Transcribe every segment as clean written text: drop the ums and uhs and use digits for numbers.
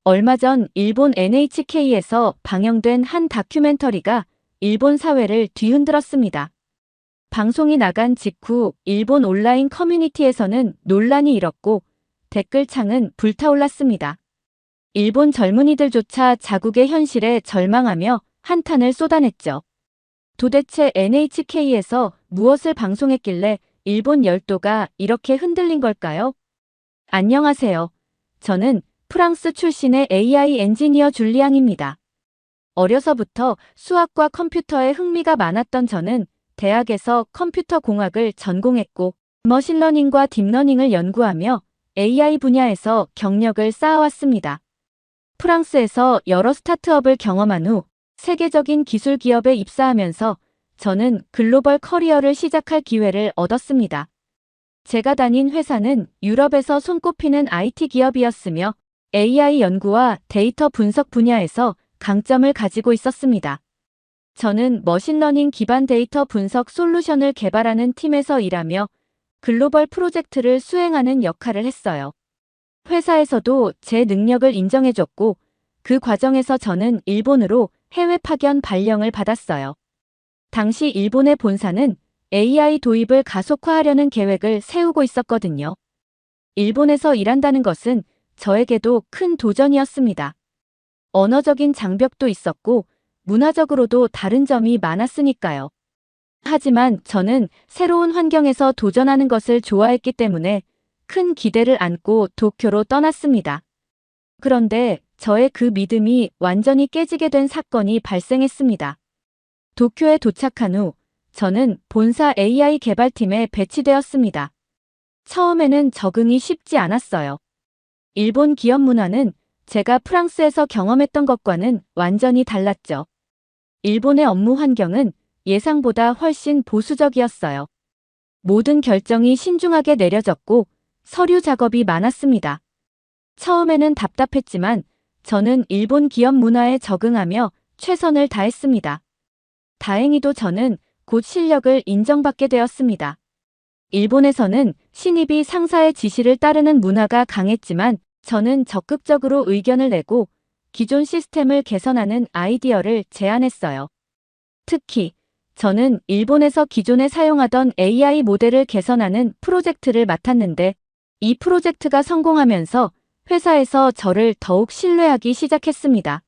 얼마 전 일본 NHK에서 방영된 한 다큐멘터리가 일본 사회를 뒤흔들었습니다. 방송이 나간 직후 일본 온라인 커뮤니티에서는 논란이 일었고 댓글창은 불타올랐습니다. 일본 젊은이들조차 자국의 현실에 절망하며 한탄을 쏟아냈죠. 도대체 NHK에서 무엇을 방송했길래 일본 열도가 이렇게 흔들린 걸까요? 안녕하세요. 저는 프랑스 출신의 AI 엔지니어 줄리앙입니다. 어려서부터 수학과 컴퓨터에 흥미가 많았던 저는 대학에서 컴퓨터 공학을 전공했고 머신러닝과 딥러닝을 연구하며 AI 분야에서 경력을 쌓아왔습니다. 프랑스에서 여러 스타트업을 경험한 후 세계적인 기술 기업에 입사하면서 저는 글로벌 커리어를 시작할 기회를 얻었습니다. 제가 다닌 회사는 유럽에서 손꼽히는 IT 기업이었으며 AI 연구와 데이터 분석 분야에서 강점을 가지고 있었습니다. 저는 머신러닝 기반 데이터 분석 솔루션을 개발하는 팀에서 일하며 글로벌 프로젝트를 수행하는 역할을 했어요. 회사에서도 제 능력을 인정해줬고 그 과정에서 저는 일본으로 해외 파견 발령을 받았어요. 당시 일본의 본사는 AI 도입을 가속화하려는 계획을 세우고 있었거든요. 일본에서 일한다는 것은 저에게도 큰 도전이었습니다. 언어적인 장벽도 있었고 문화적으로도 다른 점이 많았으니까요. 하지만 저는 새로운 환경에서 도전하는 것을 좋아했기 때문에 큰 기대를 안고 도쿄로 떠났습니다. 그런데 저의 그 믿음이 완전히 깨지게 된 사건이 발생했습니다. 도쿄에 도착한 후 저는 본사 AI 개발팀에 배치되었습니다. 처음에는 적응이 쉽지 않았어요. 일본 기업 문화는 제가 프랑스에서 경험했던 것과는 완전히 달랐죠. 일본의 업무 환경은 예상보다 훨씬 보수적이었어요. 모든 결정이 신중하게 내려졌고 서류 작업이 많았습니다. 처음에는 답답했지만 저는 일본 기업 문화에 적응하며 최선을 다했습니다. 다행히도 저는 곧 실력을 인정받게 되었습니다. 일본에서는 신입이 상사의 지시를 따르는 문화가 강했지만 저는 적극적으로 의견을 내고 기존 시스템을 개선하는 아이디어를 제안했어요. 특히 저는 일본에서 기존에 사용하던 AI 모델을 개선하는 프로젝트를 맡았는데 이 프로젝트가 성공하면서 회사에서 저를 더욱 신뢰하기 시작했습니다.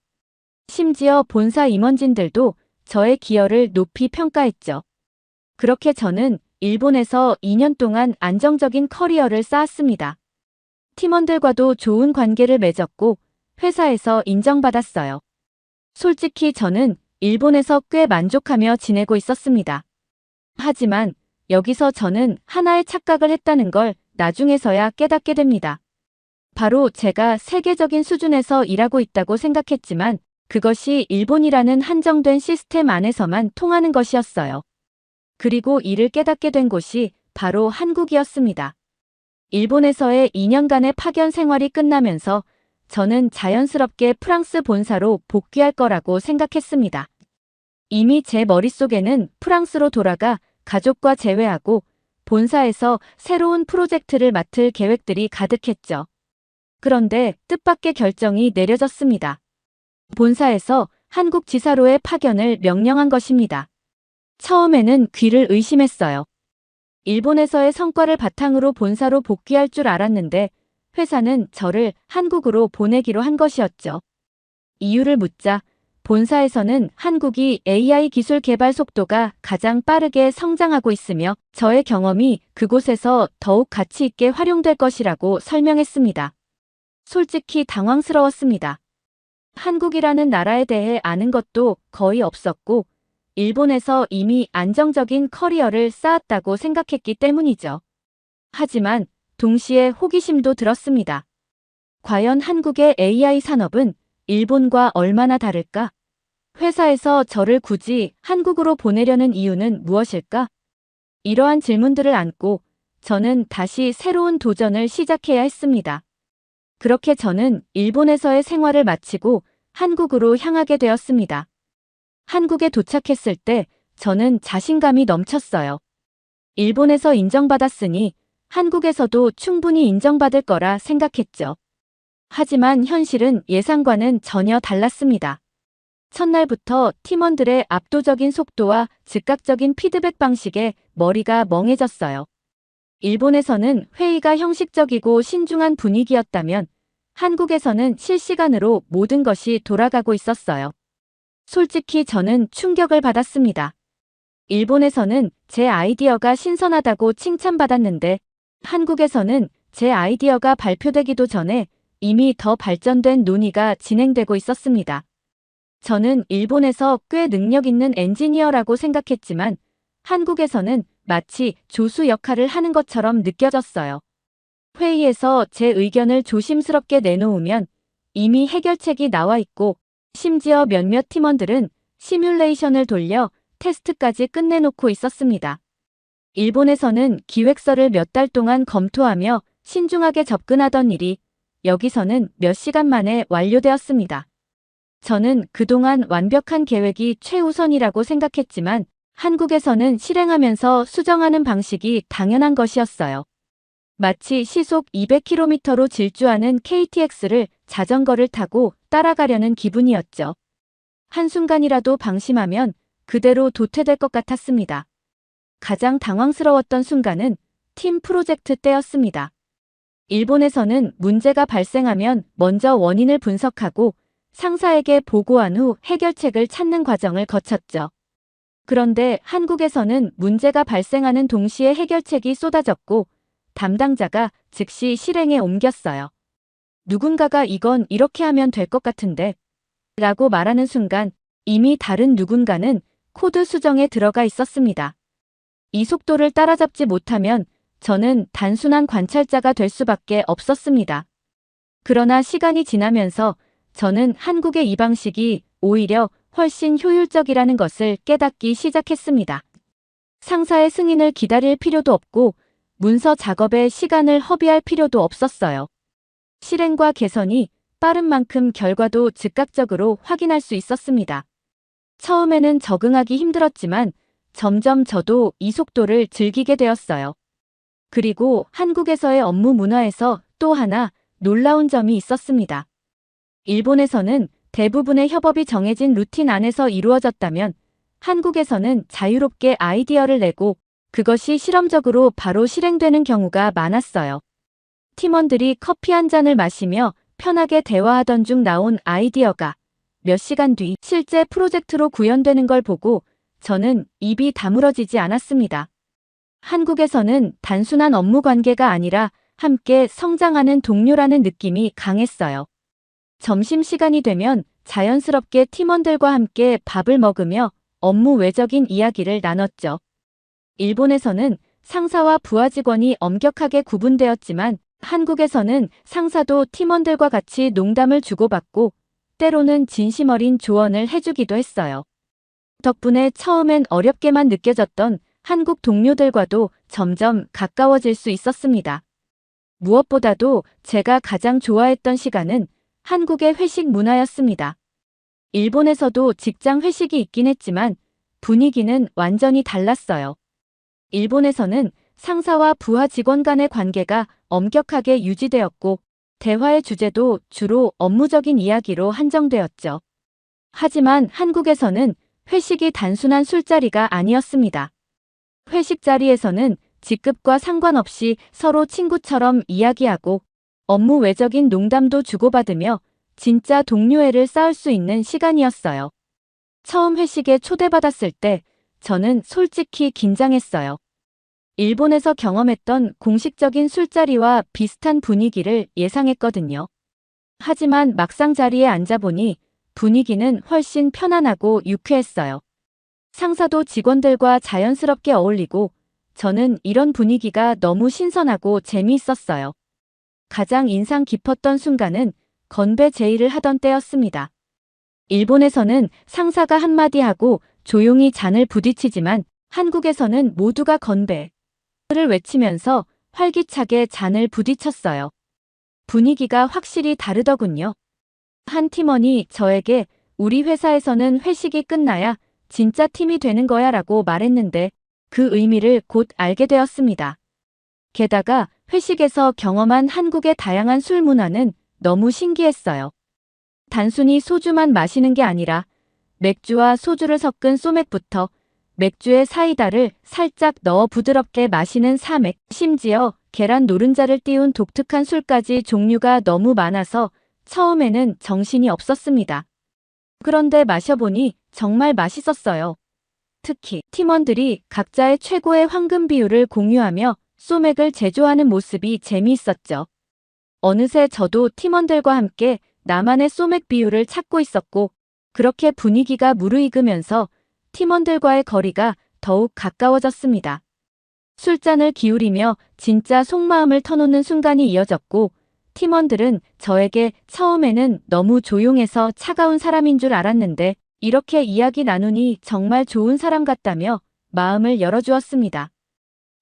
심지어 본사 임원진들도 저의 기여를 높이 평가했죠. 그렇게 저는 일본에서 2년 동안 안정적인 커리어를 쌓았습니다. 팀원들과도 좋은 관계를 맺었고 회사에서 인정받았어요. 솔직히 저는 일본에서 꽤 만족하며 지내고 있었습니다. 하지만 여기서 저는 하나의 착각을 했다는 걸 나중에서야 깨닫게 됩니다. 바로 제가 세계적인 수준에서 일하고 있다고 생각했지만 그것이 일본이라는 한정된 시스템 안에서만 통하는 것이었어요. 그리고 이를 깨닫게 된 곳이 바로 한국이었습니다. 일본에서의 2년간의 파견 생활이 끝나면서 저는 자연스럽게 프랑스 본사로 복귀할 거라고 생각했습니다. 이미 제 머릿속에는 프랑스로 돌아가 가족과 재회하고 본사에서 새로운 프로젝트를 맡을 계획들이 가득했죠. 그런데 뜻밖의 결정이 내려졌습니다. 본사에서 한국 지사로의 파견을 명령한 것입니다. 처음에는 귀를 의심했어요. 일본에서의 성과를 바탕으로 본사로 복귀할 줄 알았는데 회사는 저를 한국으로 보내기로 한 것이었죠. 이유를 묻자 본사에서는 한국이 AI 기술 개발 속도가 가장 빠르게 성장하고 있으며 저의 경험이 그곳에서 더욱 가치 있게 활용될 것이라고 설명했습니다. 솔직히 당황스러웠습니다. 한국이라는 나라에 대해 아는 것도 거의 없었고 일본에서 이미 안정적인 커리어를 쌓았다고 생각했기 때문이죠. 하지만 동시에 호기심도 들었습니다. 과연 한국의 AI 산업은 일본과 얼마나 다를까? 회사에서 저를 굳이 한국으로 보내려는 이유는 무엇일까? 이러한 질문들을 안고 저는 다시 새로운 도전을 시작해야 했습니다. 그렇게 저는 일본에서의 생활을 마치고 한국으로 향하게 되었습니다. 한국에 도착했을 때 저는 자신감이 넘쳤어요. 일본에서 인정받았으니 한국에서도 충분히 인정받을 거라 생각했죠. 하지만 현실은 예상과는 전혀 달랐습니다. 첫날부터 팀원들의 압도적인 속도와 즉각적인 피드백 방식에 머리가 멍해졌어요. 일본에서는 회의가 형식적이고 신중한 분위기였다면 한국에서는 실시간으로 모든 것이 돌아가고 있었어요. 솔직히 저는 충격을 받았습니다. 일본에서는 제 아이디어가 신선하다고 칭찬받았는데 한국에서는 제 아이디어가 발표되기도 전에 이미 더 발전된 논의가 진행되고 있었습니다. 저는 일본에서 꽤 능력 있는 엔지니어라고 생각했지만 한국에서는 마치 조수 역할을 하는 것처럼 느껴졌어요. 회의에서 제 의견을 조심스럽게 내놓으면 이미 해결책이 나와 있고 심지어 몇몇 팀원들은 시뮬레이션을 돌려 테스트까지 끝내놓고 있었습니다. 일본에서는 기획서를 몇 달 동안 검토하며 신중하게 접근하던 일이 여기서는 몇 시간 만에 완료되었습니다. 저는 그동안 완벽한 계획이 최우선이라고 생각했지만 한국에서는 실행하면서 수정하는 방식이 당연한 것이었어요. 마치 시속 200km로 질주하는 KTX를 자전거를 타고 따라가려는 기분이었죠. 한순간이라도 방심하면 그대로 도태될 것 같았습니다. 가장 당황스러웠던 순간은 팀 프로젝트 때였습니다. 일본에서는 문제가 발생하면 먼저 원인을 분석하고 상사에게 보고한 후 해결책을 찾는 과정을 거쳤죠. 그런데 한국에서는 문제가 발생하는 동시에 해결책이 쏟아졌고 담당자가 즉시 실행에 옮겼어요. 누군가가 이건 이렇게 하면 될 것 같은데 라고 말하는 순간 이미 다른 누군가는 코드 수정에 들어가 있었습니다. 이 속도를 따라잡지 못하면 저는 단순한 관찰자가 될 수밖에 없었습니다. 그러나 시간이 지나면서 저는 한국의 이 방식이 오히려 훨씬 효율적이라는 것을 깨닫기 시작했습니다. 상사의 승인을 기다릴 필요도 없고 문서 작업에 시간을 허비할 필요도 없었어요. 실행과 개선이 빠른 만큼 결과도 즉각적으로 확인할 수 있었습니다. 처음에는 적응하기 힘들었지만 점점 저도 이 속도를 즐기게 되었어요. 그리고 한국에서의 업무 문화에서 또 하나 놀라운 점이 있었습니다. 일본에서는 대부분의 협업이 정해진 루틴 안에서 이루어졌다면 한국에서는 자유롭게 아이디어를 내고 그것이 실험적으로 바로 실행되는 경우가 많았어요. 팀원들이 커피 한 잔을 마시며 편하게 대화하던 중 나온 아이디어가 몇 시간 뒤 실제 프로젝트로 구현되는 걸 보고 저는 입이 다물어지지 않았습니다. 한국에서는 단순한 업무 관계가 아니라 함께 성장하는 동료라는 느낌이 강했어요. 점심시간이 되면 자연스럽게 팀원들과 함께 밥을 먹으며 업무 외적인 이야기를 나눴죠. 일본에서는 상사와 부하 직원이 엄격하게 구분되었지만 한국에서는 상사도 팀원들과 같이 농담을 주고받고 때로는 진심 어린 조언을 해주기도 했어요. 덕분에 처음엔 어렵게만 느껴졌던 한국 동료들과도 점점 가까워질 수 있었습니다. 무엇보다도 제가 가장 좋아했던 시간은 한국의 회식 문화였습니다. 일본에서도 직장 회식이 있긴 했지만 분위기는 완전히 달랐어요. 일본에서는 상사와 부하 직원 간의 관계가 엄격하게 유지되었고 대화의 주제도 주로 업무적인 이야기로 한정되었죠. 하지만 한국에서는 회식이 단순한 술자리가 아니었습니다. 회식 자리에서는 직급과 상관없이 서로 친구처럼 이야기하고 업무 외적인 농담도 주고받으며 진짜 동료애를 쌓을 수 있는 시간이었어요. 처음 회식에 초대받았을 때 저는 솔직히 긴장했어요. 일본에서 경험했던 공식적인 술자리와 비슷한 분위기를 예상했거든요. 하지만 막상 자리에 앉아보니 분위기는 훨씬 편안하고 유쾌했어요. 상사도 직원들과 자연스럽게 어울리고 저는 이런 분위기가 너무 신선하고 재미있었어요. 가장 인상 깊었던 순간은 건배 제의를 하던 때였습니다. 일본에서는 상사가 한마디 하고 조용히 잔을 부딪히지만 한국에서는 모두가 건배를 외치면서 활기차게 잔을 부딪혔어요. 분위기가 확실히 다르더군요. 한 팀원이 저에게 우리 회사에서는 회식이 끝나야 진짜 팀이 되는 거야 라고 말했는데 그 의미를 곧 알게 되었습니다. 게다가 회식에서 경험한 한국의 다양한 술 문화는 너무 신기했어요. 단순히 소주만 마시는 게 아니라 맥주와 소주를 섞은 소맥부터 맥주에 사이다를 살짝 넣어 부드럽게 마시는 사맥, 심지어 계란 노른자를 띄운 독특한 술까지 종류가 너무 많아서 처음에는 정신이 없었습니다. 그런데 마셔보니 정말 맛있었어요. 특히 팀원들이 각자의 최고의 황금 비율을 공유하며 소맥을 제조하는 모습이 재미있었죠. 어느새 저도 팀원들과 함께 나만의 소맥 비율을 찾고 있었고, 그렇게 분위기가 무르익으면서 팀원들과의 거리가 더욱 가까워졌습니다. 술잔을 기울이며 진짜 속마음을 터놓는 순간이 이어졌고, 팀원들은 저에게 처음에는 너무 조용해서 차가운 사람인 줄 알았는데 이렇게 이야기 나누니 정말 좋은 사람 같다며 마음을 열어주었습니다.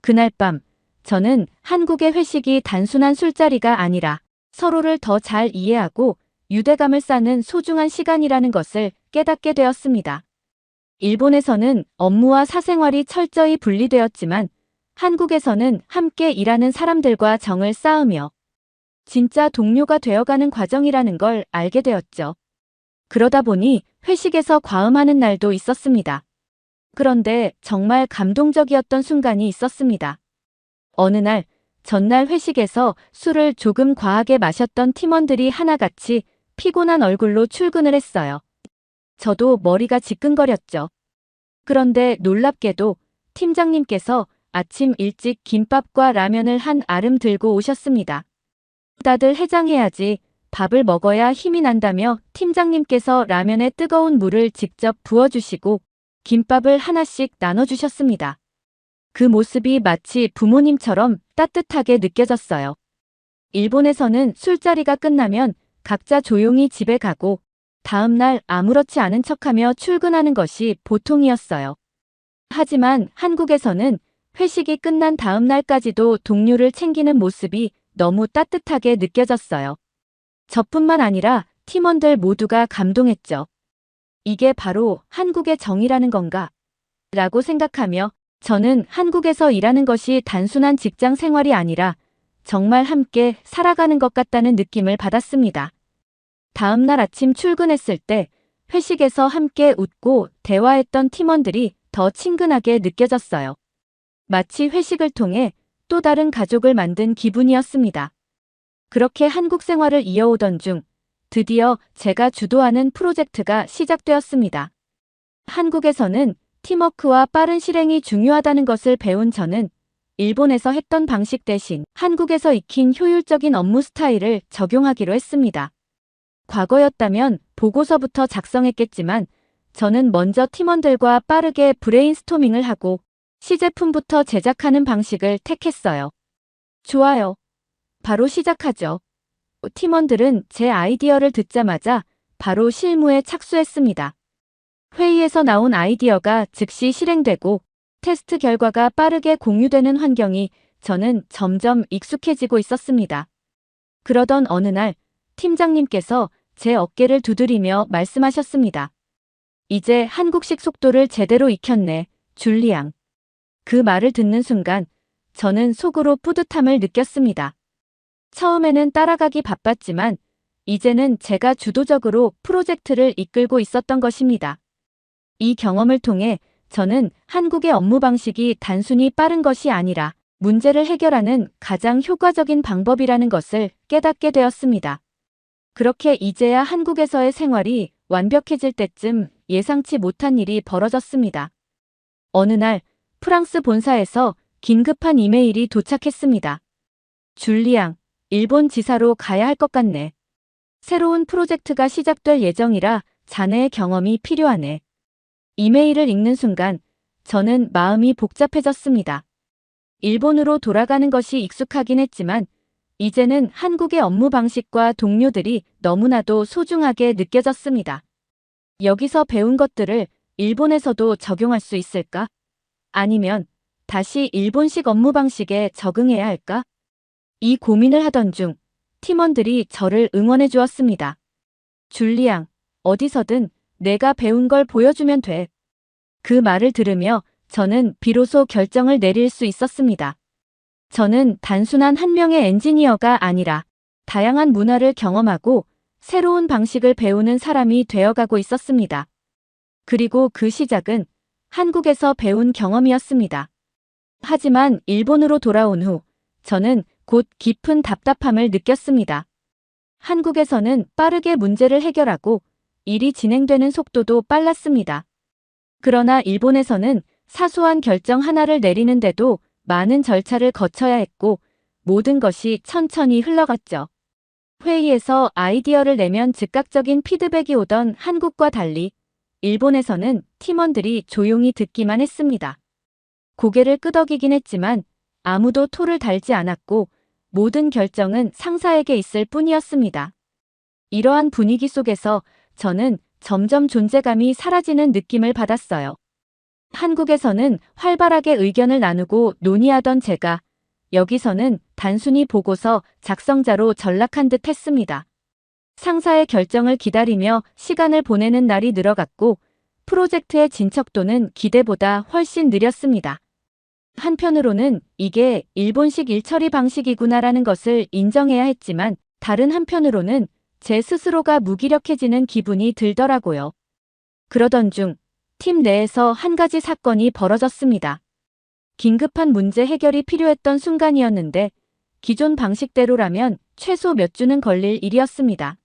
그날 밤 저는 한국의 회식이 단순한 술자리가 아니라 서로를 더 잘 이해하고 유대감을 쌓는 소중한 시간이라는 것을 깨닫게 되었습니다. 일본에서는 업무와 사생활이 철저히 분리되었지만 한국에서는 함께 일하는 사람들과 정을 쌓으며 진짜 동료가 되어가는 과정이라는 걸 알게 되었죠. 그러다 보니 회식에서 과음하는 날도 있었습니다. 그런데 정말 감동적이었던 순간이 있었습니다. 어느 날, 전날 회식에서 술을 조금 과하게 마셨던 팀원들이 하나같이 피곤한 얼굴로 출근을 했어요. 저도 머리가 지끈거렸죠. 그런데 놀랍게도 팀장님께서 아침 일찍 김밥과 라면을 한 알음 들고 오셨습니다. 다들 해장해야지, 밥을 먹어야 힘이 난다며 팀장님께서 라면에 뜨거운 물을 직접 부어주시고 김밥을 하나씩 나눠주셨습니다. 그 모습이 마치 부모님처럼 따뜻하게 느껴졌어요. 일본에서는 술자리가 끝나면 각자 조용히 집에 가고 다음날 아무렇지 않은 척하며 출근하는 것이 보통이었어요. 하지만 한국에서는 회식이 끝난 다음날까지도 동료를 챙기는 모습이 너무 따뜻하게 느껴졌어요. 저뿐만 아니라 팀원들 모두가 감동했죠. 이게 바로 한국의 정이라는 건가? 라고 생각하며 저는 한국에서 일하는 것이 단순한 직장 생활이 아니라 정말 함께 살아가는 것 같다는 느낌을 받았습니다. 다음 날 아침 출근했을 때 회식에서 함께 웃고 대화했던 팀원들이 더 친근하게 느껴졌어요. 마치 회식을 통해 또 다른 가족을 만든 기분이었습니다. 그렇게 한국 생활을 이어오던 중 드디어 제가 주도하는 프로젝트가 시작되었습니다. 한국에서는 팀워크와 빠른 실행이 중요하다는 것을 배운 저는 일본에서 했던 방식 대신 한국에서 익힌 효율적인 업무 스타일을 적용하기로 했습니다. 과거였다면 보고서부터 작성했겠지만 저는 먼저 팀원들과 빠르게 브레인스토밍을 하고 시제품부터 제작하는 방식을 택했어요. 좋아요. 바로 시작하죠. 팀원들은 제 아이디어를 듣자마자 바로 실무에 착수했습니다. 회의에서 나온 아이디어가 즉시 실행되고 테스트 결과가 빠르게 공유되는 환경이 저는 점점 익숙해지고 있었습니다. 그러던 어느 날 팀장님께서 제 어깨를 두드리며 말씀하셨습니다. 이제 한국식 속도를 제대로 익혔네, 줄리앙. 그 말을 듣는 순간 저는 속으로 뿌듯함을 느꼈습니다. 처음에는 따라가기 바빴지만 이제는 제가 주도적으로 프로젝트를 이끌고 있었던 것입니다. 이 경험을 통해 저는 한국의 업무 방식이 단순히 빠른 것이 아니라 문제를 해결하는 가장 효과적인 방법이라는 것을 깨닫게 되었습니다. 그렇게 이제야 한국에서의 생활이 완벽해질 때쯤 예상치 못한 일이 벌어졌습니다. 어느 날 프랑스 본사에서 긴급한 이메일이 도착했습니다. 줄리앙, 일본 지사로 가야 할 것 같네. 새로운 프로젝트가 시작될 예정이라 자네의 경험이 필요하네. 이메일을 읽는 순간 저는 마음이 복잡해졌습니다. 일본으로 돌아가는 것이 익숙하긴 했지만 이제는 한국의 업무 방식과 동료들이 너무나도 소중하게 느껴졌습니다. 여기서 배운 것들을 일본에서도 적용할 수 있을까? 아니면 다시 일본식 업무 방식에 적응해야 할까? 이 고민을 하던 중 팀원들이 저를 응원해 주었습니다. 줄리앙, 어디서든 내가 배운 걸 보여주면 돼. 그 말을 들으며 저는 비로소 결정을 내릴 수 있었습니다. 저는 단순한 한 명의 엔지니어가 아니라 다양한 문화를 경험하고 새로운 방식을 배우는 사람이 되어가고 있었습니다. 그리고 그 시작은 한국에서 배운 경험이었습니다. 하지만 일본으로 돌아온 후 저는 곧 깊은 답답함을 느꼈습니다. 한국에서는 빠르게 문제를 해결하고 일이 진행되는 속도도 빨랐습니다. 그러나 일본에서는 사소한 결정 하나를 내리는데도 많은 절차를 거쳐야 했고 모든 것이 천천히 흘러갔죠. 회의에서 아이디어를 내면 즉각적인 피드백이 오던 한국과 달리 일본에서는 팀원들이 조용히 듣기만 했습니다. 고개를 끄덕이긴 했지만 아무도 토를 달지 않았고 모든 결정은 상사에게 있을 뿐이었습니다. 이러한 분위기 속에서 저는 점점 존재감이 사라지는 느낌을 받았어요. 한국에서는 활발하게 의견을 나누고 논의하던 제가 여기서는 단순히 보고서 작성자로 전락한 듯 했습니다. 상사의 결정을 기다리며 시간을 보내는 날이 늘어갔고 프로젝트의 진척도는 기대보다 훨씬 느렸습니다. 한편으로는 이게 일본식 일처리 방식이구나라는 것을 인정해야 했지만 다른 한편으로는 제 스스로가 무기력해지는 기분이 들더라고요. 그러던 중 팀 내에서 한 가지 사건이 벌어졌습니다. 긴급한 문제 해결이 필요했던 순간이었는데 기존 방식대로라면 최소 몇 주는 걸릴 일이었습니다.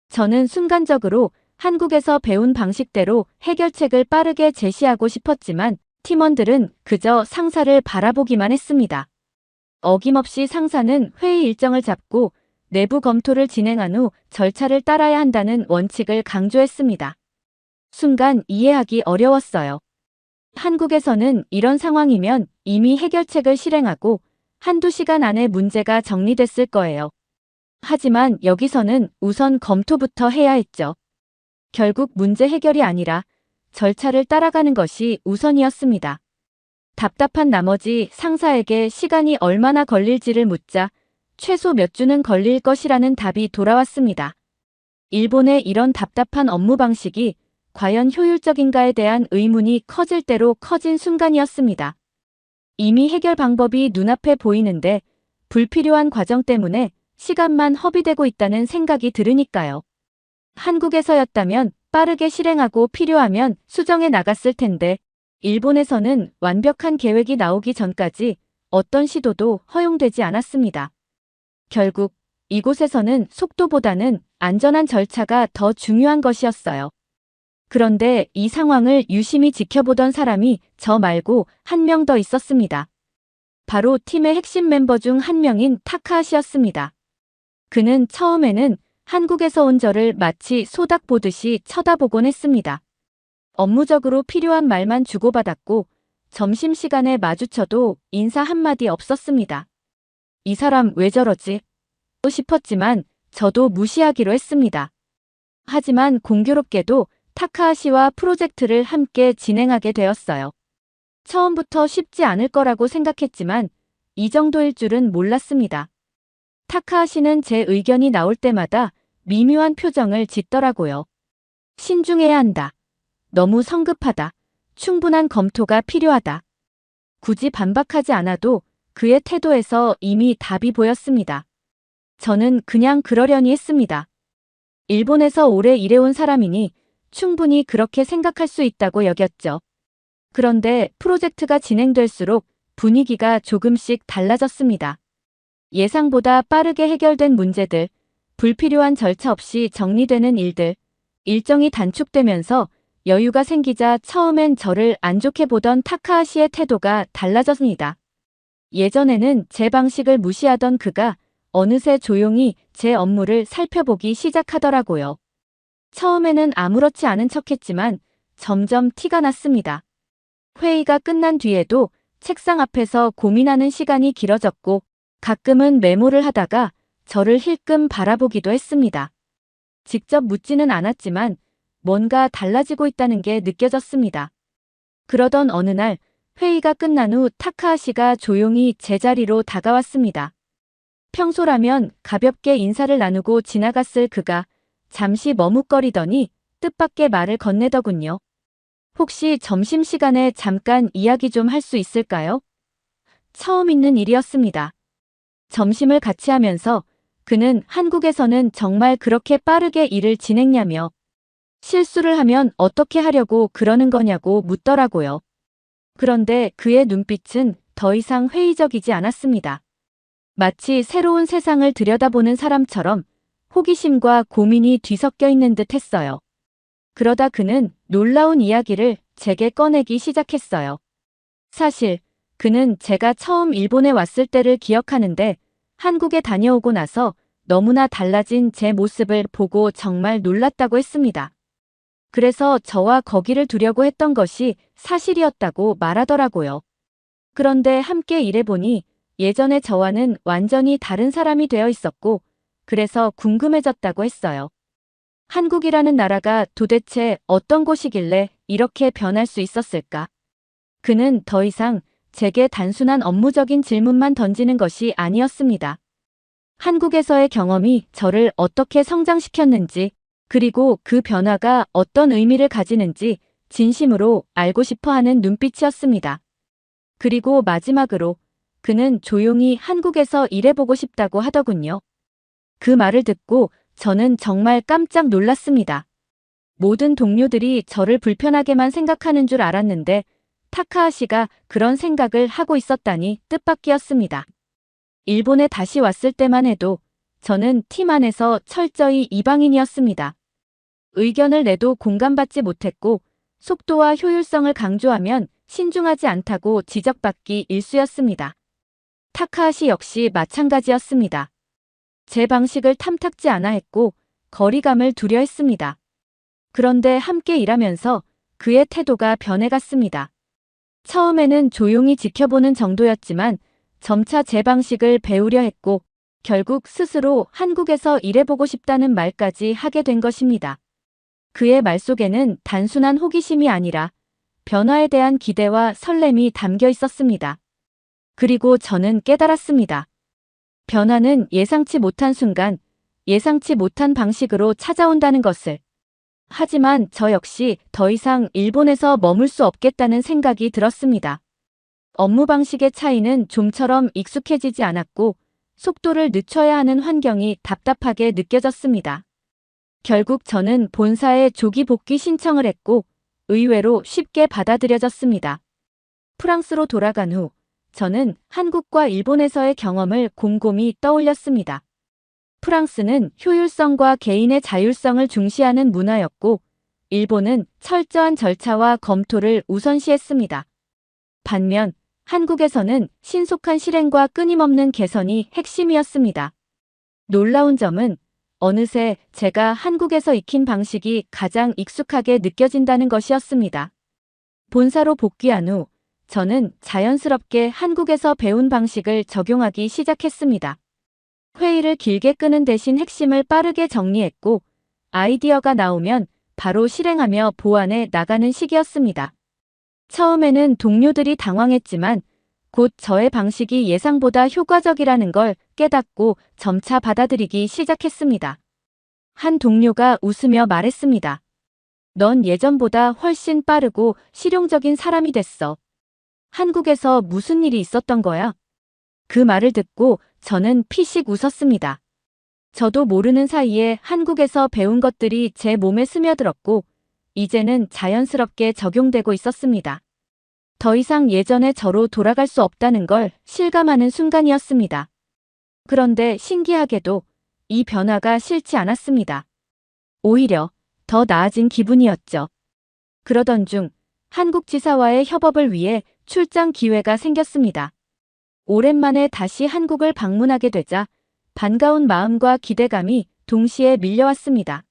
저는 순간적으로 한국에서 배운 방식대로 해결책을 빠르게 제시하고 싶었지만 팀원들은 그저 상사를 바라보기만 했습니다. 어김없이 상사는 회의 일정을 잡고 내부 검토를 진행한 후 절차를 따라야 한다는 원칙을 강조했습니다. 순간 이해하기 어려웠어요. 한국에서는 이런 상황이면 이미 해결책을 실행하고 한두 시간 안에 문제가 정리됐을 거예요. 하지만 여기서는 우선 검토부터 해야 했죠. 결국 문제 해결이 아니라 절차를 따라가는 것이 우선이었습니다. 답답한 나머지 상사에게 시간이 얼마나 걸릴지를 묻자 최소 몇 주는 걸릴 것이라는 답이 돌아왔습니다. 일본의 이런 답답한 업무 방식이 과연 효율적인가에 대한 의문이 커질 대로 커진 순간이었습니다. 이미 해결 방법이 눈앞에 보이는데 불필요한 과정 때문에 시간만 허비되고 있다는 생각이 들으니까요. 한국에서였다면 빠르게 실행하고 필요하면 수정해 나갔을 텐데 일본에서는 완벽한 계획이 나오기 전까지 어떤 시도도 허용되지 않았습니다. 결국 이곳에서는 속도보다는 안전한 절차가 더 중요한 것이었어요. 그런데 이 상황을 유심히 지켜보던 사람이 저 말고 한 명 더 있었습니다. 바로 팀의 핵심 멤버 중 한 명인 타카하시였습니다. 그는 처음에는 한국에서 온 저를 마치 소닥 보듯이 쳐다보곤 했습니다. 업무적으로 필요한 말만 주고받았고 점심시간에 마주쳐도 인사 한마디 없었습니다. 이 사람 왜 저러지? 또 싶었지만 저도 무시하기로 했습니다. 하지만 공교롭게도 타카하시와 프로젝트를 함께 진행하게 되었어요. 처음부터 쉽지 않을 거라고 생각했지만 이 정도일 줄은 몰랐습니다. 타카하시는 제 의견이 나올 때마다 미묘한 표정을 짓더라고요. 신중해야 한다. 너무 성급하다. 충분한 검토가 필요하다. 굳이 반박하지 않아도 그의 태도에서 이미 답이 보였습니다. 저는 그냥 그러려니 했습니다. 일본에서 오래 일해온 사람이니 충분히 그렇게 생각할 수 있다고 여겼죠. 그런데 프로젝트가 진행될수록 분위기가 조금씩 달라졌습니다. 예상보다 빠르게 해결된 문제들, 불필요한 절차 없이 정리되는 일들, 일정이 단축되면서 여유가 생기자 처음엔 저를 안 좋게 보던 타카하시의 태도가 달라졌습니다. 예전에는 제 방식을 무시하던 그가 어느새 조용히 제 업무를 살펴보기 시작하더라고요. 처음에는 아무렇지 않은 척했지만 점점 티가 났습니다. 회의가 끝난 뒤에도 책상 앞에서 고민하는 시간이 길어졌고 가끔은 메모를 하다가 저를 힐끔 바라보기도 했습니다. 직접 묻지는 않았지만 뭔가 달라지고 있다는 게 느껴졌습니다. 그러던 어느 날 회의가 끝난 후 타카하시가 조용히 제 자리로 다가왔습니다. 평소라면 가볍게 인사를 나누고 지나갔을 그가 잠시 머뭇거리더니 뜻밖의 말을 건네더군요. 혹시 점심시간에 잠깐 이야기 좀 할 수 있을까요? 처음 있는 일이었습니다. 점심을 같이 하면서 그는 한국에서는 정말 그렇게 빠르게 일을 진행냐며 실수를 하면 어떻게 하려고 그러는 거냐고 묻더라고요. 그런데 그의 눈빛은 더 이상 회의적이지 않았습니다. 마치 새로운 세상을 들여다보는 사람처럼 호기심과 고민이 뒤섞여 있는 듯 했어요. 그러다 그는 놀라운 이야기를 제게 꺼내기 시작했어요. 사실 그는 제가 처음 일본에 왔을 때를 기억하는데 한국에 다녀오고 나서 너무나 달라진 제 모습을 보고 정말 놀랐다고 했습니다. 그래서 저와 거기를 두려고 했던 것이 사실이었다고 말하더라고요. 그런데 함께 일해보니 예전의 저와는 완전히 다른 사람이 되어 있었고 그래서 궁금해졌다고 했어요. 한국이라는 나라가 도대체 어떤 곳이길래 이렇게 변할 수 있었을까? 그는 더 이상 제게 단순한 업무적인 질문만 던지는 것이 아니었습니다. 한국에서의 경험이 저를 어떻게 성장시켰는지, 그리고 그 변화가 어떤 의미를 가지는지 진심으로 알고 싶어 하는 눈빛이었습니다. 그리고 마지막으로 그는 조용히 한국에서 일해보고 싶다고 하더군요. 그 말을 듣고 저는 정말 깜짝 놀랐습니다. 모든 동료들이 저를 불편하게만 생각하는 줄 알았는데 타카하시가 그런 생각을 하고 있었다니 뜻밖이었습니다. 일본에 다시 왔을 때만 해도 저는 팀 안에서 철저히 이방인이었습니다. 의견을 내도 공감받지 못했고 속도와 효율성을 강조하면 신중하지 않다고 지적받기 일쑤였습니다. 타카하시 역시 마찬가지였습니다. 제 방식을 탐탁지 않아 했고 거리감을 두려했습니다. 그런데 함께 일하면서 그의 태도가 변해갔습니다. 처음에는 조용히 지켜보는 정도였지만 점차 제 방식을 배우려 했고 결국 스스로 한국에서 일해보고 싶다는 말까지 하게 된 것입니다. 그의 말 속에는 단순한 호기심이 아니라 변화에 대한 기대와 설렘이 담겨 있었습니다. 그리고 저는 깨달았습니다. 변화는 예상치 못한 순간, 예상치 못한 방식으로 찾아온다는 것을. 하지만 저 역시 더 이상 일본에서 머물 수 없겠다는 생각이 들었습니다. 업무 방식의 차이는 좀처럼 익숙해지지 않았고 속도를 늦춰야 하는 환경이 답답하게 느껴졌습니다. 결국 저는 본사에 조기 복귀 신청을 했고 의외로 쉽게 받아들여졌습니다. 프랑스로 돌아간 후 저는 한국과 일본에서의 경험을 곰곰이 떠올렸습니다. 프랑스는 효율성과 개인의 자율성을 중시하는 문화였고 일본은 철저한 절차와 검토를 우선시했습니다. 반면 한국에서는 신속한 실행과 끊임없는 개선이 핵심이었습니다. 놀라운 점은 어느새 제가 한국에서 익힌 방식이 가장 익숙하게 느껴진다는 것이었습니다. 본사로 복귀한 후 저는 자연스럽게 한국에서 배운 방식을 적용하기 시작했습니다. 회의를 길게 끄는 대신 핵심을 빠르게 정리했고 아이디어가 나오면 바로 실행하며 보완해 나가는 시기였습니다. 처음에는 동료들이 당황했지만 곧 저의 방식이 예상보다 효과적이라는 걸 깨닫고 점차 받아들이기 시작했습니다. 한 동료가 웃으며 말했습니다. 넌 예전보다 훨씬 빠르고 실용적인 사람이 됐어. 한국에서 무슨 일이 있었던 거야? 그 말을 듣고 저는 피식 웃었습니다. 저도 모르는 사이에 한국에서 배운 것들이 제 몸에 스며들었고 이제는 자연스럽게 적용되고 있었습니다. 더 이상 예전의 저로 돌아갈 수 없다는 걸 실감하는 순간이었습니다. 그런데 신기하게도 이 변화가 싫지 않았습니다. 오히려 더 나아진 기분이었죠. 그러던 중 한국 지사와의 협업을 위해 출장 기회가 생겼습니다. 오랜만에 다시 한국을 방문하게 되자 반가운 마음과 기대감이 동시에 밀려왔습니다.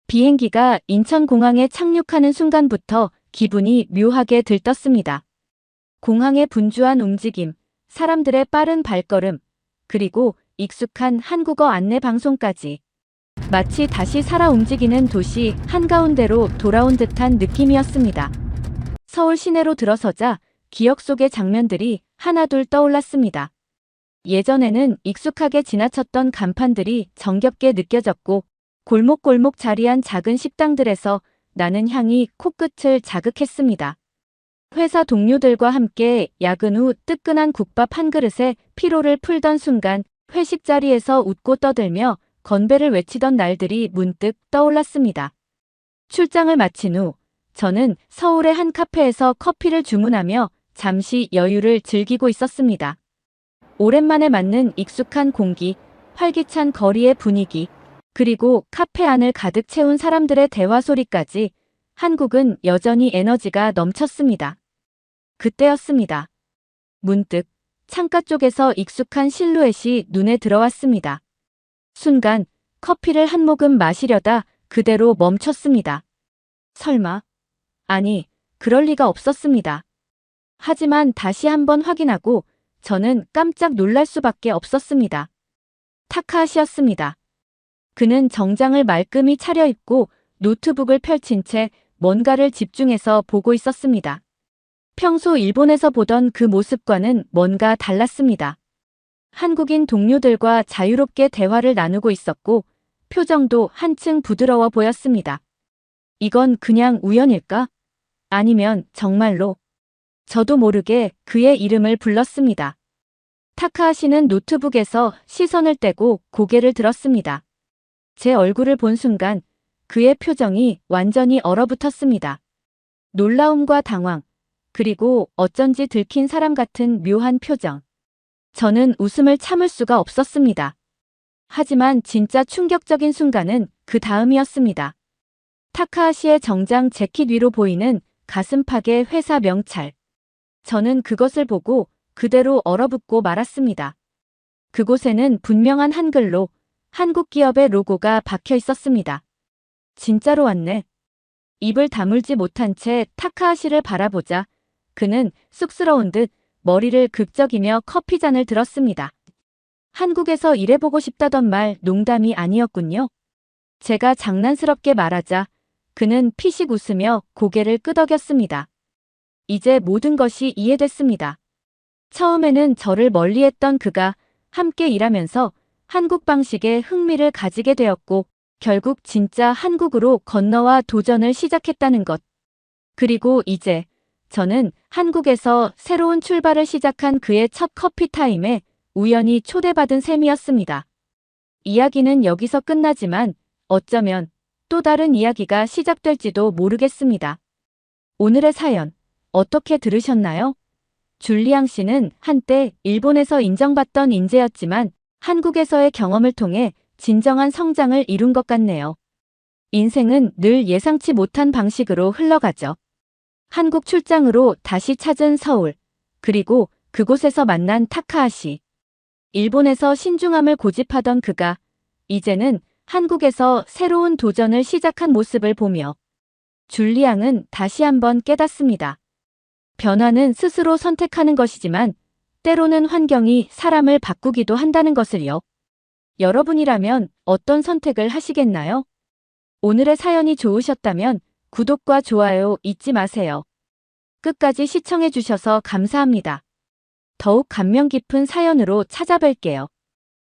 비행기가 인천공항에 착륙하는 순간부터 기분이 묘하게 들떴습니다. 공항의 분주한 움직임, 사람들의 빠른 발걸음, 그리고 익숙한 한국어 안내 방송까지. 마치 다시 살아 움직이는 도시 한가운데로 돌아온 듯한 느낌이었습니다. 서울 시내로 들어서자 기억 속의 장면들이 하나둘 떠올랐습니다. 예전에는 익숙하게 지나쳤던 간판들이 정겹게 느껴졌고 골목골목 자리한 작은 식당들에서 나는 향이 코끝을 자극했습니다. 회사 동료들과 함께 야근 후 뜨끈한 국밥 한 그릇에 피로를 풀던 순간 회식 자리에서 웃고 떠들며 건배를 외치던 날들이 문득 떠올랐습니다. 출장을 마친 후 저는 서울의 한 카페에서 커피를 주문하며 잠시 여유를 즐기고 있었습니다. 오랜만에 맞는 익숙한 공기, 활기찬 거리의 분위기, 그리고 카페 안을 가득 채운 사람들의 대화 소리까지 한국은 여전히 에너지가 넘쳤습니다. 그때였습니다. 문득 창가 쪽에서 익숙한 실루엣이 눈에 들어왔습니다. 순간 커피를 한 모금 마시려다 그대로 멈췄습니다. 설마? 아니, 그럴 리가 없었습니다. 하지만 다시 한번 확인하고 저는 깜짝 놀랄 수밖에 없었습니다. 타카하시였습니다. 그는 정장을 말끔히 차려입고 노트북을 펼친 채 뭔가를 집중해서 보고 있었습니다. 평소 일본에서 보던 그 모습과는 뭔가 달랐습니다. 한국인 동료들과 자유롭게 대화를 나누고 있었고 표정도 한층 부드러워 보였습니다. 이건 그냥 우연일까? 아니면 정말로? 저도 모르게 그의 이름을 불렀습니다. 타카하시는 노트북에서 시선을 떼고 고개를 들었습니다. 제 얼굴을 본 순간 그의 표정이 완전히 얼어붙었습니다. 놀라움과 당황, 그리고 어쩐지 들킨 사람 같은 묘한 표정. 저는 웃음을 참을 수가 없었습니다. 하지만 진짜 충격적인 순간은 그 다음이었습니다. 타카하시의 정장 재킷 위로 보이는 가슴팍의 회사 명찰. 저는 그것을 보고 그대로 얼어붙고 말았습니다. 그곳에는 분명한 한글로 한국 기업의 로고가 박혀 있었습니다. 진짜로 왔네. 입을 다물지 못한 채 타카하시를 바라보자 그는 쑥스러운 듯 머리를 극적이며 커피잔을 들었습니다. 한국에서 일해보고 싶다던 말 농담이 아니었군요. 제가 장난스럽게 말하자 그는 피식 웃으며 고개를 끄덕였습니다. 이제 모든 것이 이해됐습니다. 처음에는 저를 멀리했던 그가 함께 일하면서 한국 방식에 흥미를 가지게 되었고 결국 진짜 한국으로 건너와 도전을 시작했다는 것. 그리고 이제 저는 한국에서 새로운 출발을 시작한 그의 첫 커피 타임에 우연히 초대받은 셈이었습니다. 이야기는 여기서 끝나지만 어쩌면 또 다른 이야기가 시작될지도 모르겠습니다. 오늘의 사연 어떻게 들으셨나요? 줄리앙 씨는 한때 일본에서 인정받던 인재였지만 한국에서의 경험을 통해 진정한 성장을 이룬 것 같네요. 인생은 늘 예상치 못한 방식으로 흘러가죠. 한국 출장으로 다시 찾은 서울, 그리고 그곳에서 만난 타카하시. 일본에서 신중함을 고집하던 그가 이제는 한국에서 새로운 도전을 시작한 모습을 보며 줄리앙은 다시 한번 깨닫습니다. 변화는 스스로 선택하는 것이지만 때로는 환경이 사람을 바꾸기도 한다는 것을요. 여러분이라면 어떤 선택을 하시겠나요? 오늘의 사연이 좋으셨다면 구독과 좋아요 잊지 마세요. 끝까지 시청해 주셔서 감사합니다. 더욱 감명 깊은 사연으로 찾아뵐게요.